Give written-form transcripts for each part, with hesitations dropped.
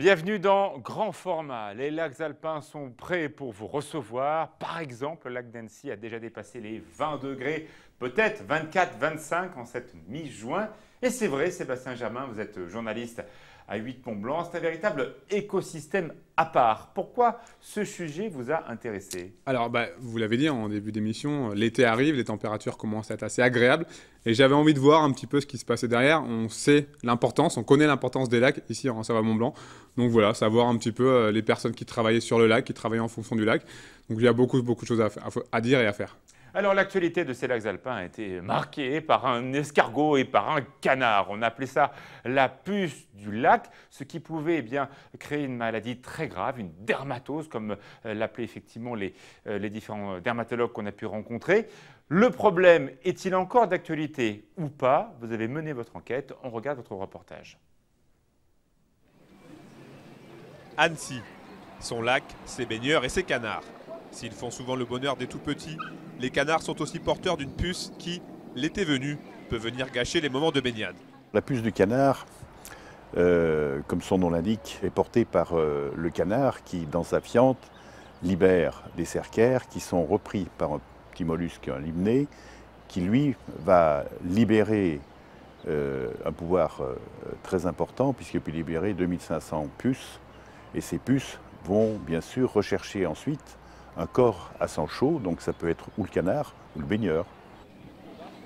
Bienvenue dans Grand Format. Les lacs alpins sont prêts pour vous recevoir. Par exemple, le lac d'Annecy a déjà dépassé les 20 degrés, peut-être 24, 25 en cette mi-juin. Et c'est vrai, Sébastien Germain, vous êtes journaliste à Huit-Pont-Blanc. C'est un véritable écosystème à part. Pourquoi ce sujet vous a intéressé? Alors, vous l'avez dit en début d'émission, l'été arrive, les températures commencent à être assez agréables. Et j'avais envie de voir un petit peu ce qui se passait derrière. On sait l'importance, on connaît l'importance des lacs ici en Savoie-Mont-Blanc. Donc voilà, savoir un petit peu les personnes qui travaillaient sur le lac, qui travaillaient en fonction du lac. Donc il y a beaucoup de choses à dire et à faire. Alors l'actualité de ces lacs alpins a été marquée par un escargot et par un canard. On appelait ça la puce du lac, ce qui pouvait créer une maladie très grave, une dermatose, comme l'appelaient effectivement les différents dermatologues qu'on a pu rencontrer. Le problème est-il encore d'actualité ou pas? Vous avez mené votre enquête, on regarde votre reportage. Annecy, son lac, ses baigneurs et ses canards. S'ils font souvent le bonheur des tout-petits, les canards sont aussi porteurs d'une puce qui, l'été venu, peut venir gâcher les moments de baignade. La puce du canard, comme son nom l'indique, est portée par le canard qui, dans sa fiente, libère des cercaires qui sont repris par un petit mollusque, un limné, qui lui va libérer un pouvoir très important puisqu'il peut libérer 2500 puces. Et ces puces vont bien sûr rechercher ensuite un corps à sang chaud, donc ça peut être ou le canard ou le baigneur.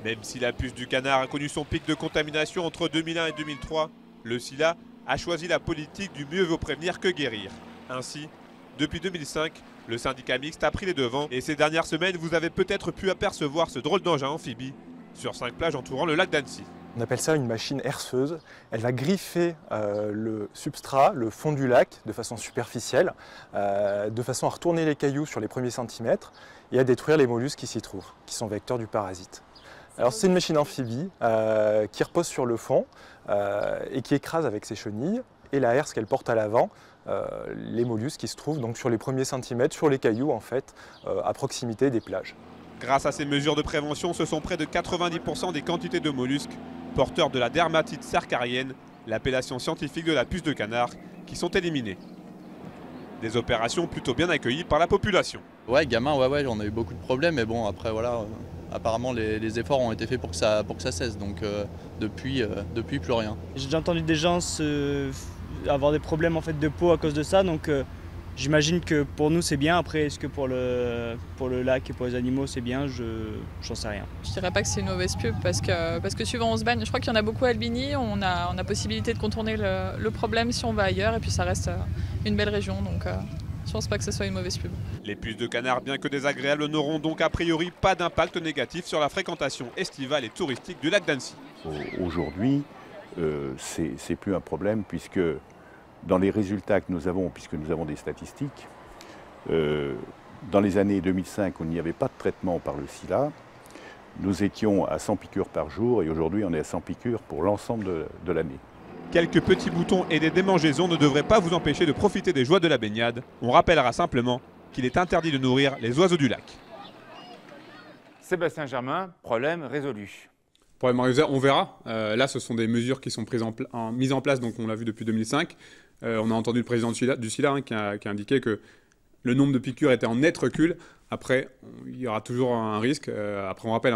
Même si la puce du canard a connu son pic de contamination entre 2001 et 2003, le SILA a choisi la politique du mieux vaut prévenir que guérir. Ainsi, depuis 2005, le syndicat mixte a pris les devants et ces dernières semaines, vous avez peut-être pu apercevoir ce drôle d'engin amphibie sur 5 plages entourant le lac d'Annecy. On appelle ça une machine herseuse. Elle va griffer le substrat, le fond du lac, de façon superficielle, de façon à retourner les cailloux sur les premiers centimètres et à détruire les mollusques qui s'y trouvent, qui sont vecteurs du parasite. Alors c'est une machine amphibie qui repose sur le fond et qui écrase avec ses chenilles et la herse qu'elle porte à l'avant les mollusques qui se trouvent donc sur les premiers centimètres, sur les cailloux en fait, à proximité des plages. Grâce à ces mesures de prévention, ce sont près de 90% des quantités de mollusques porteurs de la dermatite cercarienne, l'appellation scientifique de la puce de canard, qui sont éliminés. Des opérations plutôt bien accueillies par la population. Ouais, gamin, ouais, on a eu beaucoup de problèmes, mais bon, après, voilà, apparemment les efforts ont été faits pour que ça cesse, donc depuis plus rien. J'ai déjà entendu des gens avoir des problèmes en fait, de peau à cause de ça, donc j'imagine que pour nous c'est bien. Après, est-ce que pour le lac et pour les animaux c'est bien? J'en sais rien. Je dirais pas que c'est une mauvaise pub parce que suivant où on se baigne, je crois qu'il y en a beaucoup à Albigny, on a possibilité de contourner le problème si on va ailleurs et puis ça reste une belle région donc je pense pas que ce soit une mauvaise pub. Les puces de canard, bien que désagréables, n'auront donc a priori pas d'impact négatif sur la fréquentation estivale et touristique du lac d'Annecy. Aujourd'hui, c'est plus un problème puisque dans les résultats que nous avons, puisque nous avons des statistiques, dans les années 2005, où il n'y avait pas de traitement par le SILA, nous étions à 100 piqûres par jour et aujourd'hui on est à 100 piqûres pour l'ensemble de l'année. Quelques petits boutons et des démangeaisons ne devraient pas vous empêcher de profiter des joies de la baignade. On rappellera simplement qu'il est interdit de nourrir les oiseaux du lac. Sébastien Germain, problème résolu. Problème résolu, on verra. Là, ce sont des mesures qui sont mises en place, donc on l'a vu depuis 2005. On a entendu le président du SILA qui a indiqué que le nombre de piqûres était en net recul. Après, il y aura toujours un risque. Après, on rappelle,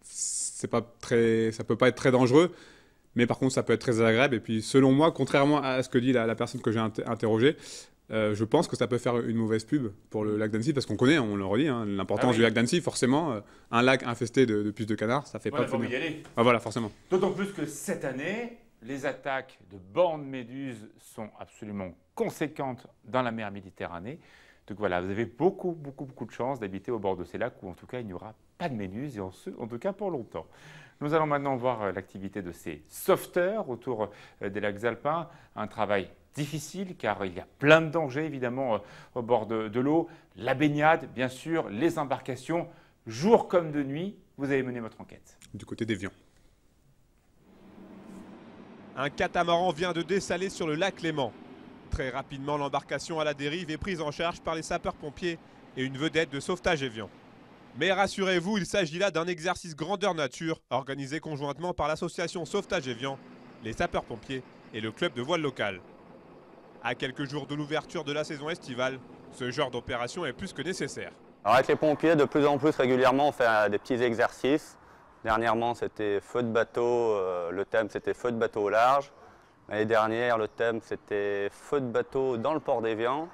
ça peut pas être très dangereux, mais par contre, ça peut être très agréable. Et puis, selon moi, contrairement à ce que dit la personne que j'ai interrogée, je pense que ça peut faire une mauvaise pub pour le lac d'Annecy, parce qu'on connaît, on le redit, l'importance du lac d'Annecy. Forcément, un lac infesté de puces de canard, ça fait pas de y aller. Voilà, forcément. D'autant plus que cette année, les attaques de bancs de méduses sont absolument conséquentes dans la mer Méditerranée. Donc voilà, vous avez beaucoup de chance d'habiter au bord de ces lacs où en tout cas il n'y aura pas de méduses, et en tout cas pour longtemps. Nous allons maintenant voir l'activité de ces sauveteurs autour des lacs alpins. Un travail difficile car il y a plein de dangers évidemment au bord de l'eau. La baignade, bien sûr, les embarcations, jour comme de nuit. Vous avez mené votre enquête. Du côté d'Évian. Un catamaran vient de dessaler sur le lac Léman. Très rapidement, l'embarcation à la dérive est prise en charge par les sapeurs-pompiers et une vedette de sauvetage Évian. Mais rassurez-vous, il s'agit là d'un exercice grandeur nature organisé conjointement par l'association Sauvetage Évian, les sapeurs-pompiers et le club de voile local. À quelques jours de l'ouverture de la saison estivale, ce genre d'opération est plus que nécessaire. Alors avec les pompiers, de plus en plus régulièrement, on fait des petits exercices. Dernièrement, c'était feu de bateau, le thème c'était feu de bateau au large. L'année dernière, le thème c'était feu de bateau dans le port d'Évian.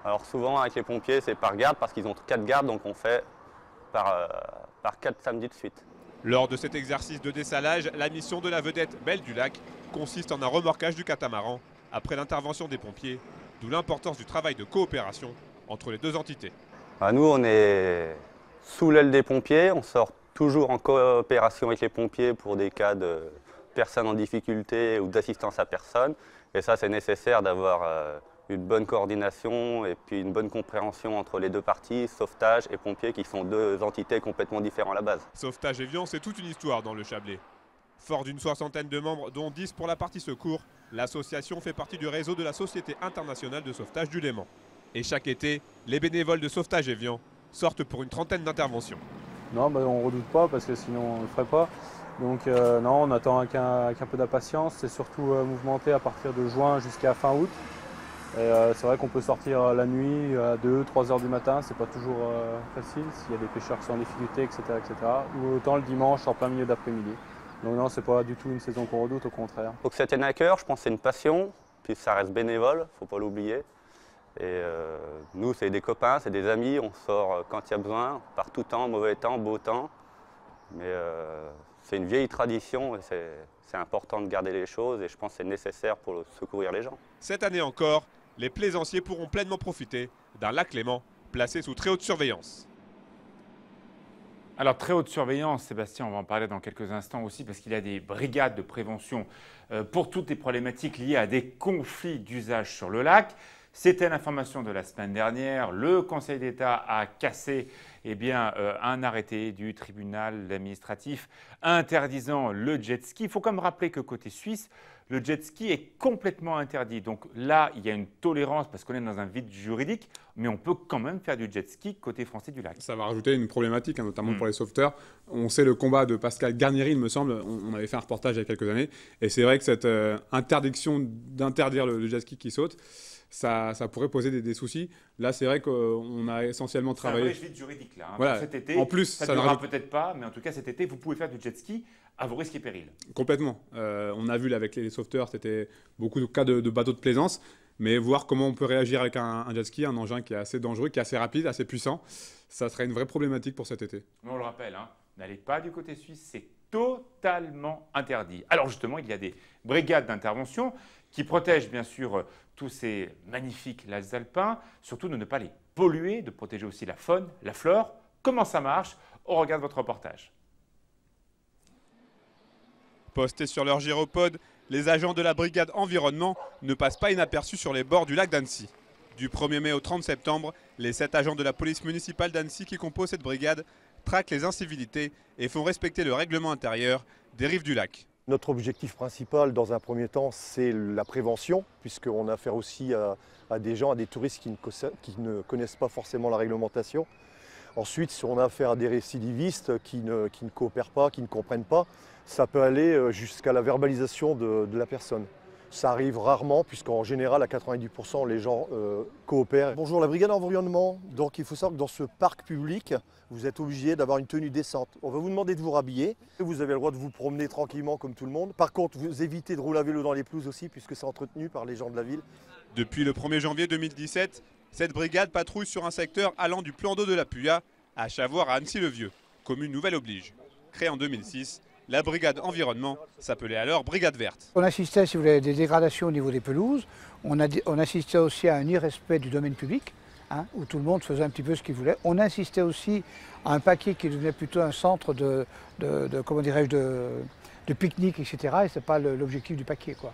Alors souvent avec les pompiers, c'est par garde parce qu'ils ont 4 gardes, donc on fait par 4 samedis de suite. Lors de cet exercice de dessalage, la mission de la vedette Belle du Lac consiste en un remorquage du catamaran après l'intervention des pompiers, d'où l'importance du travail de coopération entre les deux entités. Nous, on est sous l'aile des pompiers, on sort toujours en coopération avec les pompiers pour des cas de personnes en difficulté ou d'assistance à personne. Et ça, c'est nécessaire d'avoir une bonne coordination et puis une bonne compréhension entre les deux parties, sauvetage et pompiers, qui sont deux entités complètement différentes à la base. Sauvetage Évian, c'est toute une histoire dans le Chablais. Fort d'une 60aine de membres, dont 10 pour la partie secours, l'association fait partie du réseau de la Société internationale de sauvetage du Léman. Et chaque été, les bénévoles de Sauvetage Évian sortent pour une 30aine d'interventions. Non, on ne redoute pas parce que sinon on ne le ferait pas. Donc non, on attend avec un peu d'impatience. C'est surtout mouvementé à partir de juin jusqu'à fin août. Et c'est vrai qu'on peut sortir la nuit à 2-3 heures du matin, c'est pas toujours facile s'il y a des pêcheurs qui sont en difficulté, etc., etc. Ou autant le dimanche en plein milieu d'après-midi. Donc non, c'est pas du tout une saison qu'on redoute, au contraire. Il faut que ça tienne à cœur, je pense que c'est une passion, puis ça reste bénévole, faut pas l'oublier. Et nous, c'est des copains, c'est des amis, on sort quand il y a besoin, par tout temps, mauvais temps, beau temps. Mais c'est une vieille tradition et c'est important de garder les choses et je pense que c'est nécessaire pour secourir les gens. Cette année encore, les plaisanciers pourront pleinement profiter d'un lac Léman placé sous très haute surveillance. Alors, très haute surveillance, Sébastien, on va en parler dans quelques instants aussi, parce qu'il y a des brigades de prévention pour toutes les problématiques liées à des conflits d'usage sur le lac. C'était l'information de la semaine dernière. Le Conseil d'État a cassé un arrêté du tribunal administratif interdisant le jet ski. Il faut quand même rappeler que côté suisse, le jet ski est complètement interdit. Donc là, il y a une tolérance parce qu'on est dans un vide juridique, mais on peut quand même faire du jet ski côté français du lac. Ça va rajouter une problématique, notamment pour les sauveteurs. On sait le combat de Pascal Garnieri, il me semble. On avait fait un reportage il y a quelques années. Et c'est vrai que cette interdiction d'interdire le jet ski qui saute, ça pourrait poser des soucis. Là, c'est vrai qu'on a essentiellement travaillé. C'est un vrai vide juridique là. Voilà. Cet été, en plus, ça ne durera peut-être pas, mais en tout cas cet été, vous pouvez faire du jet ski à vos risques et périls. Complètement. On a vu là, avec les sauveteurs, c'était beaucoup de cas de bateaux de plaisance. Mais voir comment on peut réagir avec un jet ski, un engin qui est assez dangereux, qui est assez rapide, assez puissant, ça serait une vraie problématique pour cet été. Mais on le rappelle, n'allez pas du côté suisse, c'est totalement interdit. Alors justement, il y a des brigades d'intervention qui protègent bien sûr tous ces magnifiques lacs alpins, surtout de ne pas les polluer, de protéger aussi la faune, la flore. Comment ça marche? On regarde votre reportage. Postés sur leur gyropode, les agents de la brigade environnement ne passent pas inaperçus sur les bords du lac d'Annecy. Du 1er mai au 30 septembre, les 7 agents de la police municipale d'Annecy qui composent cette brigade traquent les incivilités et font respecter le règlement intérieur des rives du lac. Notre objectif principal dans un premier temps, c'est la prévention, puisqu'on a affaire aussi à des gens, à des touristes qui ne connaissent pas forcément la réglementation. Ensuite, si on a affaire à des récidivistes qui ne coopèrent pas, qui ne comprennent pas, ça peut aller jusqu'à la verbalisation de la personne. Ça arrive rarement, puisqu'en général, à 90%, les gens coopèrent. Bonjour, la brigade environnement. Donc, il faut savoir que dans ce parc public, vous êtes obligé d'avoir une tenue décente. On va vous demander de vous rhabiller. Vous avez le droit de vous promener tranquillement comme tout le monde. Par contre, vous évitez de rouler à vélo dans les pelouses aussi, puisque c'est entretenu par les gens de la ville. Depuis le 1er janvier 2017, cette brigade patrouille sur un secteur allant du plan d'eau de la Puya à Chavoire à Annecy-le-Vieux, commune nouvelle oblige. Créée en 2006, la brigade environnement s'appelait alors brigade verte. On assistait, si vous voulez, à des dégradations au niveau des pelouses. On assistait aussi à un irrespect du domaine public, où tout le monde faisait un petit peu ce qu'il voulait. On assistait aussi à un paquet qui devenait plutôt un centre de pique-nique, etc. Et ce n'est pas l'objectif du paquet, quoi.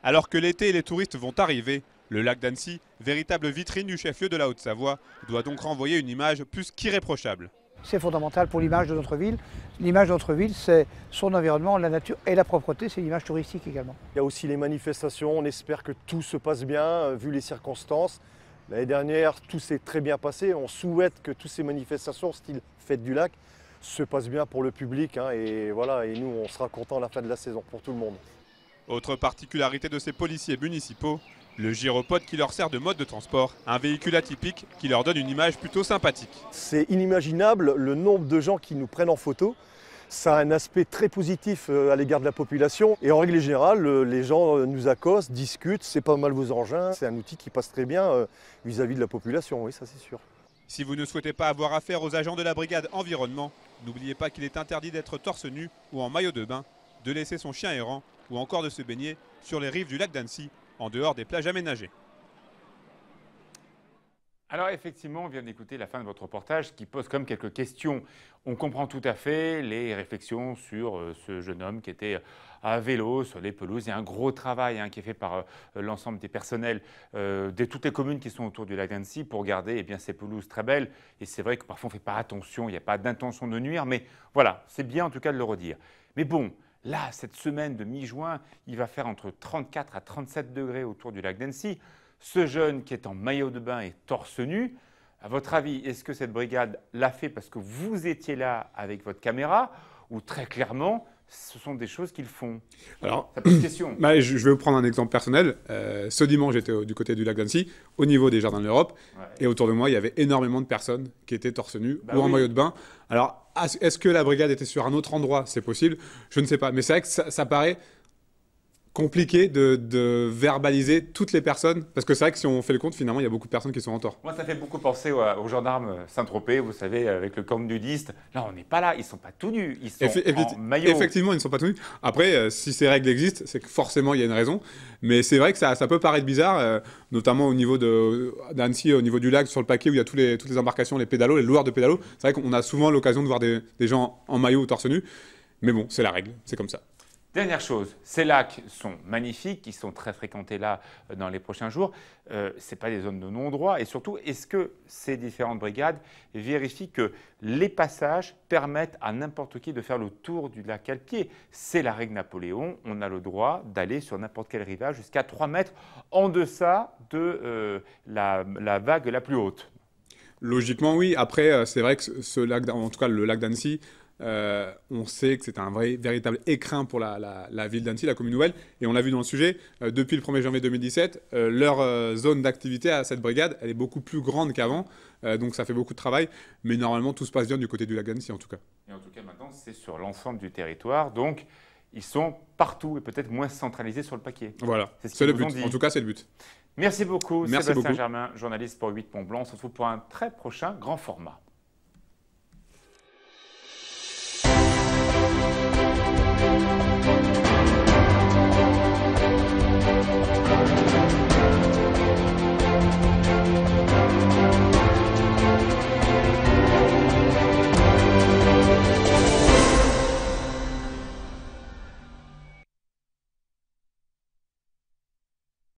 Alors que l'été et les touristes vont arriver, le lac d'Annecy, véritable vitrine du chef-lieu de la Haute-Savoie, doit donc renvoyer une image plus qu'irréprochable. C'est fondamental pour l'image de notre ville. L'image de notre ville, c'est son environnement, la nature et la propreté, c'est l'image touristique également. Il y a aussi les manifestations, on espère que tout se passe bien, vu les circonstances. L'année dernière, tout s'est très bien passé. On souhaite que toutes ces manifestations, style fête du lac, se passent bien pour le public. Et voilà, et nous, on sera contents à la fin de la saison pour tout le monde. Autre particularité de ces policiers municipaux, Le gyropode qui leur sert de mode de transport, un véhicule atypique qui leur donne une image plutôt sympathique. C'est inimaginable le nombre de gens qui nous prennent en photo. Ça a un aspect très positif à l'égard de la population. Et en règle générale, les gens nous accostent, discutent, c'est pas mal vos engins. C'est un outil qui passe très bien vis-à-vis de la population, oui, ça c'est sûr. Si vous ne souhaitez pas avoir affaire aux agents de la brigade environnement, n'oubliez pas qu'il est interdit d'être torse nu ou en maillot de bain, de laisser son chien errant ou encore de se baigner sur les rives du lac d'Annecy, en dehors des plages aménagées. Alors effectivement, on vient d'écouter la fin de votre reportage qui pose comme quelques questions. On comprend tout à fait les réflexions sur ce jeune homme qui était à vélo sur les pelouses. Il y a un gros travail qui est fait par l'ensemble des personnels de toutes les communes qui sont autour du lac d'Annecy pour garder ces pelouses très belles. Et c'est vrai que parfois on ne fait pas attention, il n'y a pas d'intention de nuire, mais voilà, c'est bien en tout cas de le redire. Mais bon, là, cette semaine de mi-juin, il va faire entre 34 à 37 degrés autour du lac d'Annecy. Ce jeune qui est en maillot de bain et torse nu, à votre avis, est-ce que cette brigade l'a fait parce que vous étiez là avec votre caméra ou très clairement, ce sont des choses qu'ils font? Alors, ça pose question. Je vais vous prendre un exemple personnel. Ce dimanche, j'étais du côté du lac d'Annecy, au niveau des Jardins de l'Europe. Ouais. Et autour de moi, il y avait énormément de personnes qui étaient torse nu ou en maillot de bain. Alors, est-ce que la brigade était sur un autre endroit? C'est possible. Je ne sais pas. Mais c'est vrai que ça paraît compliqué de verbaliser toutes les personnes, parce que c'est vrai que si on fait le compte, finalement, il y a beaucoup de personnes qui sont en tort. Moi, ça fait beaucoup penser aux gendarmes Saint-Tropez, vous savez, avec le camp nudiste. Là, on n'est pas là, ils ne sont pas tout nus, ils sont en maillot. Effectivement, ils ne sont pas tout nus. Après, si ces règles existent, c'est que forcément, il y a une raison. Mais c'est vrai que ça peut paraître bizarre, notamment au niveau d'Annecy, au niveau du lac, sur le paquet, où il y a toutes les embarcations, les pédalos, les loueurs de pédalos. C'est vrai qu'on a souvent l'occasion de voir des gens en maillot ou torse nu. Mais bon, c'est la règle, c'est comme ça. Dernière chose, ces lacs sont magnifiques, ils sont très fréquentés là dans les prochains jours. Ce n'est pas des zones de non-droit. Et surtout, est-ce que ces différentes brigades vérifient que les passages permettent à n'importe qui de faire le tour du lac à pied? C'est la règle Napoléon. On a le droit d'aller sur n'importe quel rivage jusqu'à 3 mètres en deçà de la vague la plus haute. Logiquement, oui. Après, c'est vrai que ce lac, en tout cas le lac d'Annecy, on sait que c'est un véritable écrin pour la ville d'Annecy, la commune nouvelle, et on l'a vu dans le sujet, depuis le 1er janvier 2017, leur zone d'activité à cette brigade, elle est beaucoup plus grande qu'avant, donc ça fait beaucoup de travail, mais normalement tout se passe bien du côté du lac d'Annecy en tout cas. Et en tout cas maintenant c'est sur l'ensemble du territoire, donc ils sont partout et peut-être moins centralisés sur le paquet. Voilà, c'est le but, en tout cas c'est le but. Merci beaucoup Sébastien Germain, journaliste pour 8 Mont-Blanc, on se retrouve pour un très prochain grand format. Thank you.